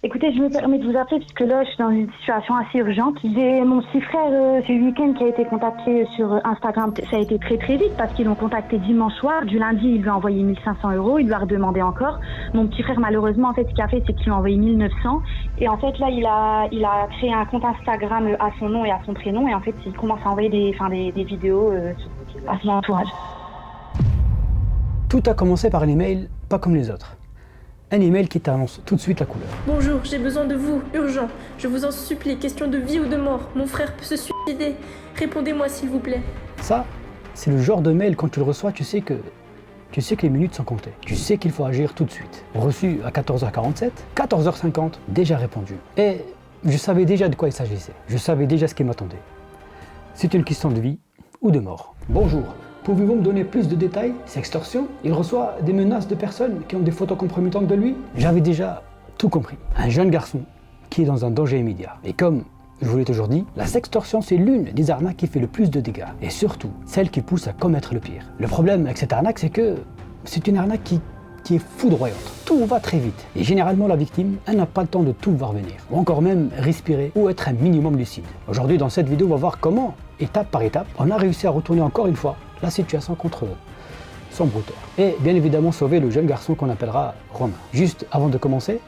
Écoutez, je me permets de vous appeler parce que là, je suis dans une situation assez urgente. J'ai mon petit frère ce week-end qui a été contacté sur Instagram. Ça a été très très vite parce qu'ils l'ont contacté dimanche soir. Du lundi, il lui a envoyé 1500 euros. Il lui a redemandé encore. Mon petit frère, malheureusement, en fait, ce qu'il a fait, c'est qu'il lui a envoyé 1900. Et en fait, là, il a créé un compte Instagram à son nom et à son prénom. Et en fait, il commence à envoyer des vidéos à son entourage. Tout a commencé par un email pas comme les autres. Un email qui t'annonce tout de suite la couleur. Bonjour, j'ai besoin de vous, urgent. Je vous en supplie, question de vie ou de mort. Mon frère peut se suicider. Répondez-moi s'il vous plaît. Ça, c'est le genre de mail, quand tu le reçois, tu sais que les minutes sont comptées. Tu sais qu'il faut agir tout de suite. Reçu à 14h47, 14h50, déjà répondu. Et je savais déjà de quoi il s'agissait. Je savais déjà ce qui m'attendait. C'est une question de vie ou de mort. Bonjour. Pouvez-vous me donner plus de détails? C'est extorsion? Il reçoit des menaces de personnes qui ont des photos compromettantes de lui? J'avais déjà tout compris. Un jeune garçon qui est dans un danger immédiat. Et comme je vous l'ai toujours dit, la sextorsion c'est l'une des arnaques qui fait le plus de dégâts. Et surtout, celle qui pousse à commettre le pire. Le problème avec cette arnaque, c'est que c'est une arnaque qui est foudroyante. Tout va très vite. Et généralement, la victime, elle n'a pas le temps de tout voir venir. Ou encore même respirer ou être un minimum lucide. Aujourd'hui, dans cette vidéo, on va voir comment, étape par étape, on a réussi à retourner encore une fois la situation contre son brouteur. Et bien évidemment sauver le jeune garçon qu'on appellera Romain. Juste avant de commencer,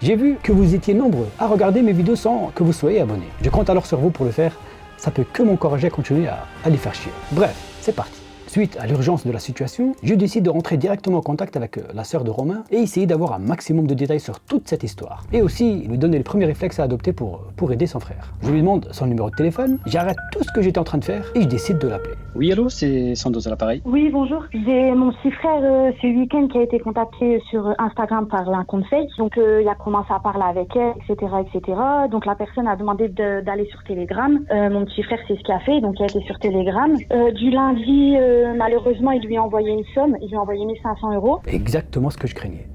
j'ai vu que vous étiez nombreux à regarder mes vidéos sans que vous soyez abonnés. Je compte alors sur vous pour le faire. Ça peut que m'encourager à continuer à les faire chier. Bref, c'est parti. Suite à l'urgence de la situation, je décide de rentrer directement en contact avec la sœur de Romain et essayer d'avoir un maximum de détails sur toute cette histoire. Et aussi lui donner les premiers réflexes à adopter pour aider son frère. Je lui demande son numéro de téléphone, j'arrête tout ce que j'étais en train de faire et je décide de l'appeler. Oui, allô, c'est Sandoz à l'appareil. Oui, bonjour. J'ai mon petit frère ce week-end qui a été contacté sur Instagram par un compte fake. Donc, il a commencé à parler avec elle, etc., etc. Donc, la personne a demandé d'aller sur Telegram. Mon petit frère, c'est ce qu'il a fait. Donc, il a été sur Telegram. Du lundi, malheureusement, il lui a envoyé une somme. Il lui a envoyé 1500 euros. Exactement ce que je craignais.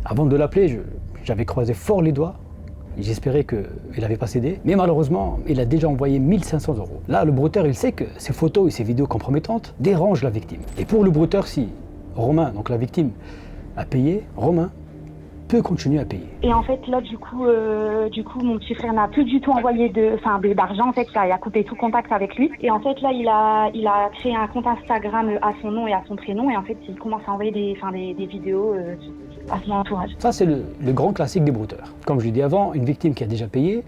Avant de l'appeler, j'avais croisé fort les doigts. J'espérais qu'il n'avait pas cédé, mais malheureusement, il a déjà envoyé 1500 euros. Là, le brouteur, il sait que ces photos et ces vidéos compromettantes dérangent la victime. Et pour le brouteur, si Romain, donc la victime, a payé, Romain peut continuer à payer. Et en fait, là, du coup, mon petit frère n'a plus du tout envoyé d'argent. En fait, il a coupé tout contact avec lui. Et en fait, là, il a créé un compte Instagram à son nom et à son prénom. Et en fait, il commence à envoyer des vidéos à son entourage. Ça, c'est le grand classique des brouteurs. Comme je l'ai dit avant, une victime qui a déjà payé,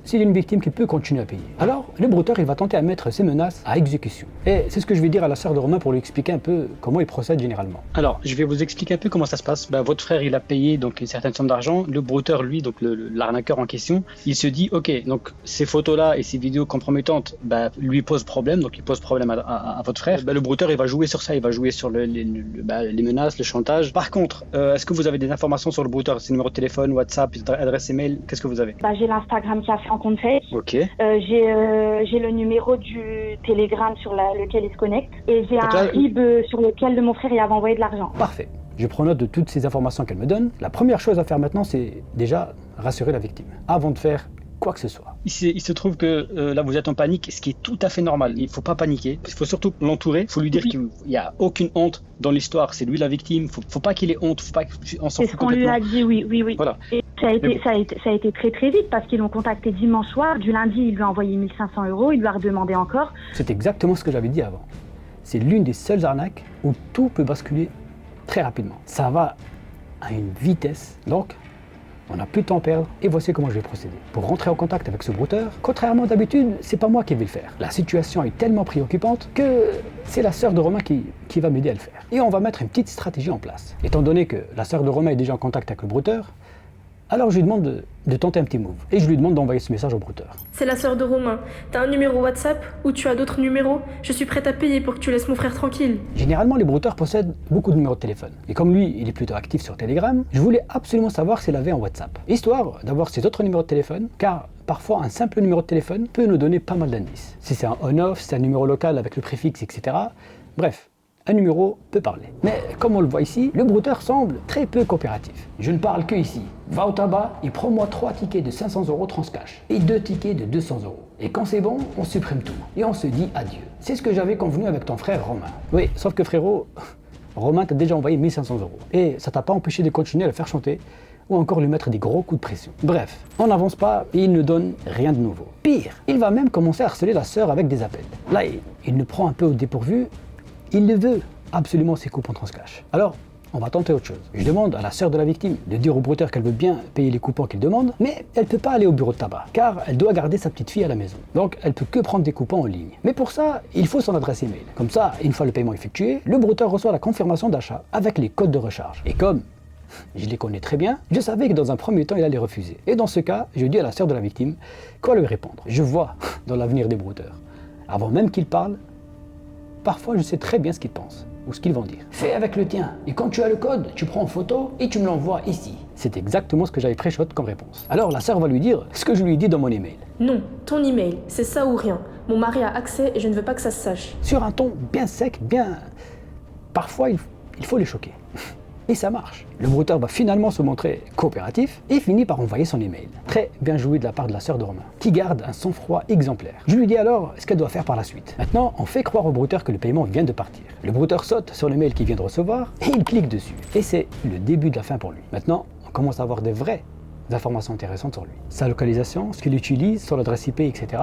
c'est une victime qui peut continuer à payer. Alors, le brouteur, il va tenter à mettre ses menaces à exécution. Et c'est ce que je vais dire à la sœur de Romain pour lui expliquer un peu comment il procède généralement. Alors, je vais vous expliquer un peu comment ça se passe. Votre frère, il a payé donc une certaine somme d'argent. Le brouteur, lui, donc l'arnaqueur en question, il se dit, ok, donc ces photos-là et ces vidéos compromettantes, lui posent problème, donc il pose problème à votre frère. Le brouteur, il va jouer sur ça, il va jouer sur les menaces, le chantage. Par contre, est-ce que vous avez des informations sur le brouteur, ses numéros de téléphone, WhatsApp, adresse email, qu'est-ce que vous avez? J'ai l'Instagram qui a fait en compte fake. Ok. J'ai le numéro du Telegram sur lequel il se connecte et j'ai un RIB sur lequel mon frère il avait envoyé de l'argent. Parfait. Je prends note de toutes ces informations qu'elle me donne. La première chose à faire maintenant, c'est déjà rassurer la victime avant de faire quoi que ce soit. Il se trouve que là vous êtes en panique, ce qui est tout à fait normal. Il ne faut pas paniquer. Il faut surtout l'entourer. Il faut lui dire qu'il n'y a aucune honte dans l'histoire. C'est lui la victime. Faut pas qu'il ait honte. Faut pas qu'on s'en fout. C'est ce qu'on lui a dit, oui. Voilà. Et ça a été très très vite parce qu'ils l'ont contacté dimanche soir. Du lundi, il lui a envoyé 1500 euros. Il lui a redemandé encore. C'est exactement ce que j'avais dit avant. C'est l'une des seules arnaques où tout peut basculer très rapidement. Ça va à une vitesse. Donc, on n'a plus de temps à perdre et voici comment je vais procéder. Pour rentrer en contact avec ce brouteur, contrairement d'habitude, c'est pas moi qui vais le faire. La situation est tellement préoccupante que c'est la sœur de Romain qui va m'aider à le faire. Et on va mettre une petite stratégie en place. Étant donné que la sœur de Romain est déjà en contact avec le brouteur, alors je lui demande de tenter un petit move. Et je lui demande d'envoyer ce message au brouteur. C'est la sœur de Romain. T'as un numéro WhatsApp ou tu as d'autres numéros? Je suis prête à payer pour que tu laisses mon frère tranquille. Généralement, les brouteurs possèdent beaucoup de numéros de téléphone. Et comme lui, il est plutôt actif sur Telegram, je voulais absolument savoir s'il avait un WhatsApp. Histoire d'avoir ses autres numéros de téléphone, car parfois un simple numéro de téléphone peut nous donner pas mal d'indices. Si c'est un on-off, si c'est un numéro local avec le préfixe, etc. Bref. Un numéro peut parler. Mais comme on le voit ici, le brouteur semble très peu coopératif. Je ne parle que ici. Va au tabac et prends-moi 3 tickets de 500 euros transcash et 2 tickets de 200 euros. Et quand c'est bon, on supprime tout et on se dit adieu. C'est ce que j'avais convenu avec ton frère Romain. Oui, sauf que frérot, Romain t'a déjà envoyé 1500 euros. Et ça t'a pas empêché de continuer à le faire chanter ou encore lui mettre des gros coups de pression. Bref, on n'avance pas et il ne donne rien de nouveau. Pire, il va même commencer à harceler la sœur avec des appels. Là, il nous prend un peu au dépourvu, il ne veut absolument ses coupons Transcash. Alors, on va tenter autre chose. Je demande à la sœur de la victime de dire au brouteur qu'elle veut bien payer les coupons qu'il demande, mais elle ne peut pas aller au bureau de tabac, car elle doit garder sa petite fille à la maison. Donc elle peut que prendre des coupons en ligne. Mais pour ça, il faut son adresse email. Comme ça, une fois le paiement effectué, le brouteur reçoit la confirmation d'achat avec les codes de recharge. Et comme je les connais très bien, je savais que dans un premier temps, il allait refuser. Et dans ce cas, je dis à la sœur de la victime quoi lui répondre. Je vois dans l'avenir des brouteurs. Avant même qu'ils parlent, parfois je sais très bien ce qu'ils pensent. Ou ce qu'ils vont dire. Fais avec le tien, et quand tu as le code, tu prends en photo et tu me l'envoies ici. C'est exactement ce que j'avais pré-shot comme réponse. Alors la sœur va lui dire ce que je lui ai dit dans mon email. Non, ton email, c'est ça ou rien. Mon mari a accès et je ne veux pas que ça se sache. Sur un ton bien sec, bien... Parfois, il faut les choquer. Et ça marche. Le brouteur va finalement se montrer coopératif et finit par envoyer son email. Très bien joué de la part de la sœur de Romain, qui garde un sang-froid exemplaire. Je lui dis alors ce qu'elle doit faire par la suite. Maintenant, on fait croire au brouteur que le paiement vient de partir. Le brouteur saute sur le mail qu'il vient de recevoir et il clique dessus. Et c'est le début de la fin pour lui. Maintenant, on commence à avoir des vraies informations intéressantes sur lui. Sa localisation, ce qu'il utilise, son adresse IP, etc.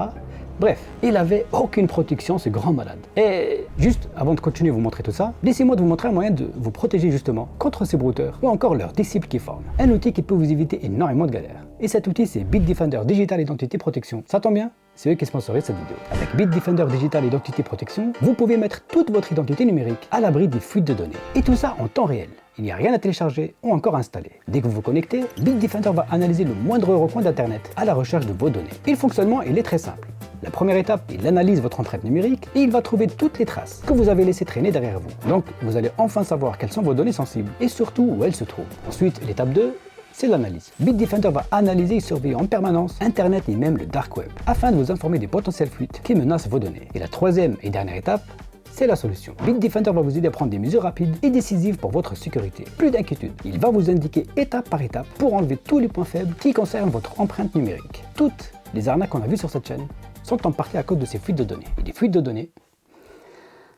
Bref, il avait aucune protection, ce grand malade. Et juste avant de continuer à vous montrer tout ça, laissez-moi de vous montrer un moyen de vous protéger justement contre ces brouteurs ou encore leurs disciples qui forment. Un outil qui peut vous éviter énormément de galères. Et cet outil, c'est Bitdefender Digital Identity Protection. Ça tombe bien, c'est eux qui sponsorisent cette vidéo. Avec Bitdefender Digital Identity Protection, vous pouvez mettre toute votre identité numérique à l'abri des fuites de données. Et tout ça en temps réel. Il n'y a rien à télécharger ou encore à installer. Dès que vous vous connectez, Bitdefender va analyser le moindre recoin d'internet à la recherche de vos données. Et le fonctionnement, il est très simple. La première étape, il analyse votre empreinte numérique et il va trouver toutes les traces que vous avez laissées traîner derrière vous. Donc, vous allez enfin savoir quelles sont vos données sensibles et surtout où elles se trouvent. Ensuite, l'étape 2, c'est l'analyse. Bitdefender va analyser et surveiller en permanence Internet et même le dark web afin de vous informer des potentielles fuites qui menacent vos données. Et la troisième et dernière étape, c'est la solution. Bitdefender va vous aider à prendre des mesures rapides et décisives pour votre sécurité. Plus d'inquiétude, il va vous indiquer étape par étape pour enlever tous les points faibles qui concernent votre empreinte numérique. Toutes les arnaques qu'on a vues sur cette chaîne sont en partie à cause de ces fuites de données. Et des fuites de données,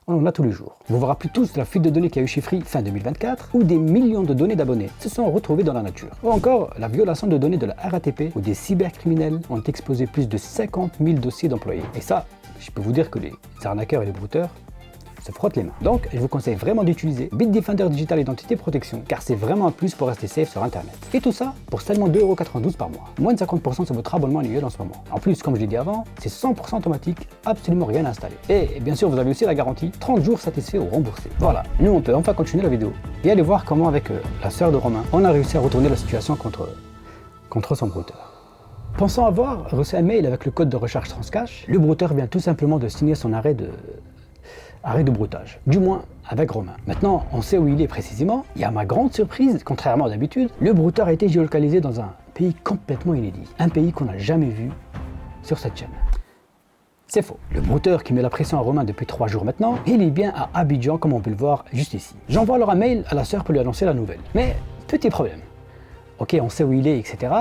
on en a tous les jours. Vous vous rappelez tous de la fuite de données qui a eu chez Free fin 2024, où des millions de données d'abonnés se sont retrouvées dans la nature. Ou encore la violation de données de la RATP, où des cybercriminels ont exposé plus de 50 000 dossiers d'employés. Et ça, je peux vous dire que les arnaqueurs et les brouteurs se frottent les mains. Donc, je vous conseille vraiment d'utiliser Bitdefender Digital Identity Protection, car c'est vraiment un plus pour rester safe sur Internet. Et tout ça pour seulement 2,92 € par mois. Moins de 50% sur votre abonnement annuel en ce moment. En plus, comme je l'ai dit avant, c'est 100% automatique, absolument rien à installer. Et bien sûr, vous avez aussi la garantie 30 jours satisfaits ou remboursés. Voilà, nous on peut enfin continuer la vidéo et aller voir comment avec la sœur de Romain, on a réussi à retourner la situation contre son brouteur. Pensant avoir reçu un mail avec le code de recharge Transcash, le brouteur vient tout simplement de signer son arrêt de broutage, du moins avec Romain. Maintenant, on sait où il est précisément, et à ma grande surprise, contrairement à d'habitude, le brouteur a été géolocalisé dans un pays complètement inédit, un pays qu'on n'a jamais vu sur cette chaîne. C'est faux. Le brouteur qui met la pression à Romain depuis 3 jours maintenant, il est bien à Abidjan comme on peut le voir juste ici. J'envoie alors un mail à la sœur pour lui annoncer la nouvelle. Mais, petit problème. Ok, on sait où il est, etc.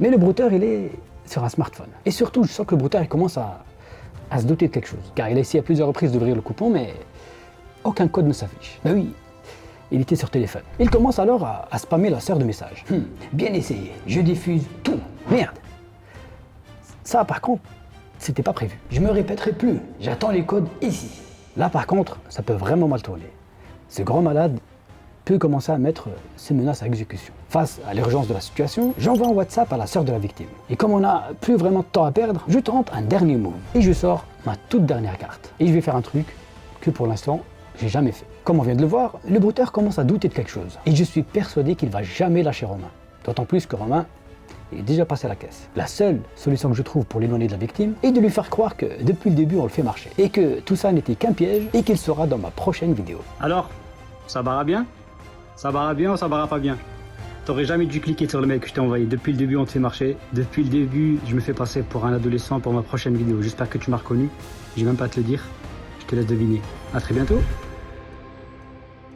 Mais le brouteur, il est sur un smartphone. Et surtout, je sens que le brouteur, il commence à se douter de quelque chose. Car il a essayé à plusieurs reprises d'ouvrir le coupon, mais aucun code ne s'affiche. Ben oui, il était sur téléphone. Il commence alors à spammer la sœur de messages. Bien essayé, je diffuse tout. Merde. Ça, par contre, c'était pas prévu. Je me répéterai plus, j'attends les codes ici. Là, par contre, ça peut vraiment mal tourner. Ce grand malade peut commencer à mettre ses menaces à exécution. Face à l'urgence de la situation, j'envoie un WhatsApp à la sœur de la victime. Et comme on n'a plus vraiment de temps à perdre, je tente un dernier move. Et je sors ma toute dernière carte. Et je vais faire un truc que pour l'instant, j'ai jamais fait. Comme on vient de le voir, le brouteur commence à douter de quelque chose. Et je suis persuadé qu'il va jamais lâcher Romain. D'autant plus que Romain est déjà passé à la caisse. La seule solution que je trouve pour l'éloigner de la victime est de lui faire croire que depuis le début on le fait marcher. Et que tout ça n'était qu'un piège et qu'il sera dans ma prochaine vidéo. Alors, ça barra bien? Ça barra bien ou ça barra pas bien? T'aurais jamais dû cliquer sur le mail que je t'ai envoyé. Depuis le début, on te fait marcher. Depuis le début, je me fais passer pour un adolescent pour ma prochaine vidéo. J'espère que tu m'as reconnu. Je vais même pas te le dire. Je te laisse deviner. À très bientôt.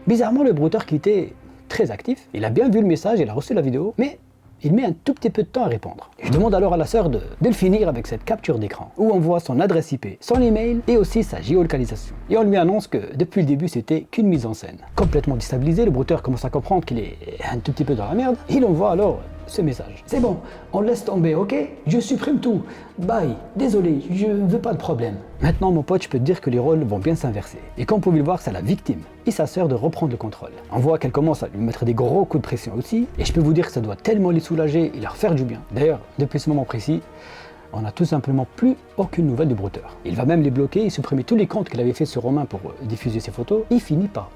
Bizarrement, le brouteur qui était très actif, il a bien vu le message, il a reçu la vidéo, mais Il met un tout petit peu de temps à répondre. Je demande alors à la sœur de le finir avec cette capture d'écran, où on voit son adresse IP, son email et aussi sa géolocalisation. Et on lui annonce que depuis le début, c'était qu'une mise en scène. Complètement déstabilisé, le brouteur commence à comprendre qu'il est un tout petit peu dans la merde. Il envoie alors ce message. C'est bon, on laisse tomber, ok? Je supprime tout. Bye, désolé, je veux pas de problème. Maintenant, mon pote, je peux te dire que les rôles vont bien s'inverser. Et comme vous pouvez le voir, c'est la victime et sa sœur de reprendre le contrôle. On voit qu'elle commence à lui mettre des gros coups de pression aussi. Et je peux vous dire que ça doit tellement les soulager et leur faire du bien. D'ailleurs, depuis ce moment précis, on n'a tout simplement plus aucune nouvelle du brouteur. Il va même les bloquer et supprimer tous les comptes qu'il avait fait sur Romain pour diffuser ses photos. Il finit par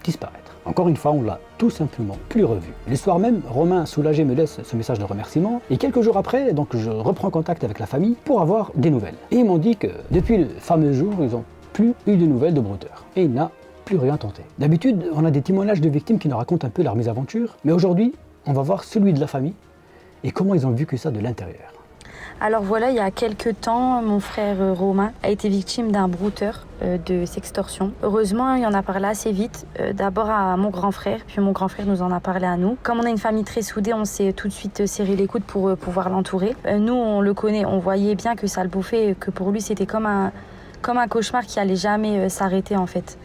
disparaître. Encore une fois, on l'a tout simplement plus revu. Le soir même, Romain, soulagé, me laisse ce message de remerciement. Et quelques jours après, donc, je reprends contact avec la famille pour avoir des nouvelles. Et ils m'ont dit que depuis le fameux jour, ils n'ont plus eu de nouvelles de brouteur. Et il n'a plus rien tenté. D'habitude, on a des témoignages de victimes qui nous racontent un peu leur mésaventure. Mais aujourd'hui, on va voir celui de la famille et comment ils ont vécu ça de l'intérieur. Alors voilà, il y a quelques temps, mon frère Romain a été victime d'un brouteur de sextorsion. Heureusement, il en a parlé assez vite, d'abord à mon grand frère, puis mon grand frère nous en a parlé à nous. Comme on a une famille très soudée, on s'est tout de suite serré les coudes pour pouvoir l'entourer. Nous, on le connaît, on voyait bien que ça le bouffait, que pour lui, c'était comme un cauchemar qui allait jamais s'arrêter en fait.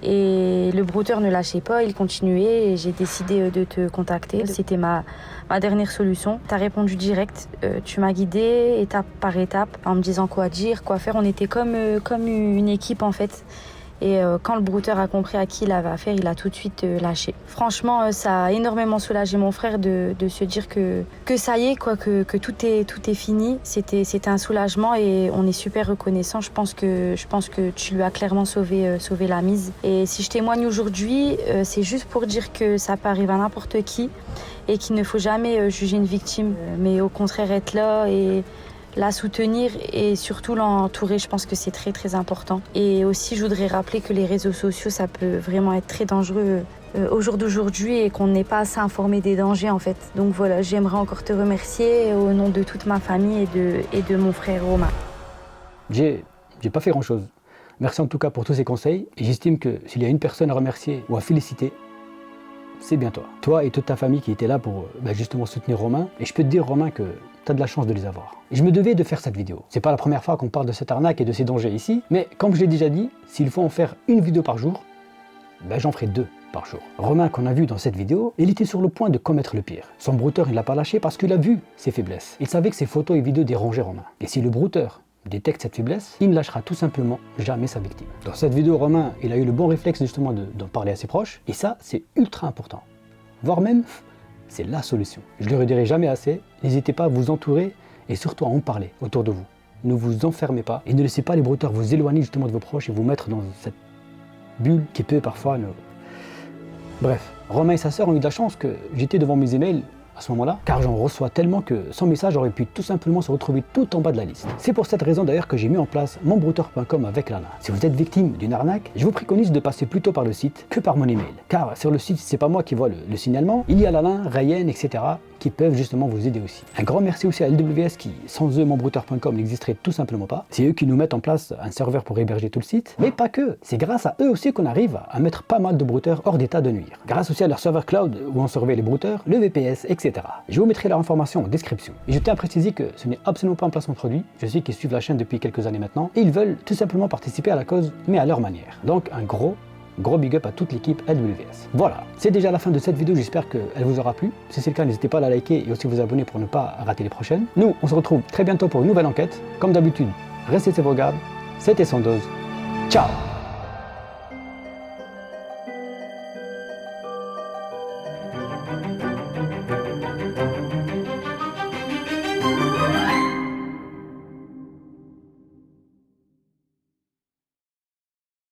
Et le brouteur ne lâchait pas, il continuait et j'ai décidé de te contacter. C'était ma dernière solution. Tu as répondu direct, tu m'as guidée étape par étape en me disant quoi dire, quoi faire. On était comme une équipe en fait. Et quand le brouteur a compris à qui il avait affaire, il a tout de suite lâché. Franchement, ça a énormément soulagé mon frère de se dire que ça y est, quoi, que tout est fini. C'était un soulagement et on est super reconnaissant. Je pense que tu lui as clairement sauvé la mise. Et si je témoigne aujourd'hui, c'est juste pour dire que ça peut arriver à n'importe qui et qu'il ne faut jamais juger une victime, mais au contraire être là et la soutenir et surtout l'entourer. Je pense que c'est très très important. Et aussi, je voudrais rappeler que les réseaux sociaux, ça peut vraiment être très dangereux au jour d'aujourd'hui et qu'on n'est pas assez informé des dangers en fait. Donc voilà, j'aimerais encore te remercier au nom de toute ma famille et de mon frère Romain. J'ai pas fait grand chose. Merci en tout cas pour tous ces conseils et j'estime que s'il y a une personne à remercier ou à féliciter, c'est bien toi. Toi et toute ta famille qui était là pour justement soutenir Romain. Et je peux te dire, Romain, que tu as de la chance de les avoir. Et je me devais de faire cette vidéo. C'est pas la première fois qu'on parle de cette arnaque et de ses dangers ici, mais comme je l'ai déjà dit, s'il faut en faire une vidéo par jour, j'en ferai 2 par jour. Romain, qu'on a vu dans cette vidéo, il était sur le point de commettre le pire. Son brouteur, il l'a pas lâché parce qu'il a vu ses faiblesses. Il savait que ses photos et vidéos dérangeaient Romain. Et si le brouteur détecte cette faiblesse, il ne lâchera tout simplement jamais sa victime. Dans cette vidéo, Romain, il a eu le bon réflexe justement d'en parler à ses proches, et ça, c'est ultra important. Voire même, c'est la solution. Je ne le redirai jamais assez, n'hésitez pas à vous entourer et surtout à en parler autour de vous. Ne vous enfermez pas et ne laissez pas les brouteurs vous éloigner justement de vos proches et vous mettre dans cette bulle qui peut parfois nous... Bref, Romain et sa sœur ont eu de la chance que j'étais devant mes emails à ce moment-là, car j'en reçois tellement que son message aurait pu tout simplement se retrouver tout en bas de la liste. C'est pour cette raison d'ailleurs que j'ai mis en place monbrouteur.com avec Lana. Si vous êtes victime d'une arnaque, je vous préconise de passer plutôt par le site que par mon email. Car sur le site, c'est pas moi qui vois le signalement, il y a Lana, Ryan, etc. qui peuvent justement vous aider aussi. Un grand merci aussi à LWS qui, sans eux, monbrouteur.com n'existerait tout simplement pas. C'est eux qui nous mettent en place un serveur pour héberger tout le site, mais pas que. C'est grâce à eux aussi qu'on arrive à mettre pas mal de brouteurs hors d'état de nuire. Grâce aussi à leur serveur cloud où on surveille les brouteurs, le VPS, etc. Je vous mettrai leur information en description. Et je tiens à préciser que ce n'est absolument pas un placement de produit. Je sais qu'ils suivent la chaîne depuis quelques années maintenant et ils veulent tout simplement participer à la cause, mais à leur manière. Donc un gros big up à toute l'équipe LWS. Voilà, c'est déjà la fin de cette vidéo, j'espère qu'elle vous aura plu. Si c'est le cas, n'hésitez pas à la liker et aussi vous abonner pour ne pas rater les prochaines. Nous, on se retrouve très bientôt pour une nouvelle enquête. Comme d'habitude, restez sur vos gardes, c'était Sandoz. Ciao!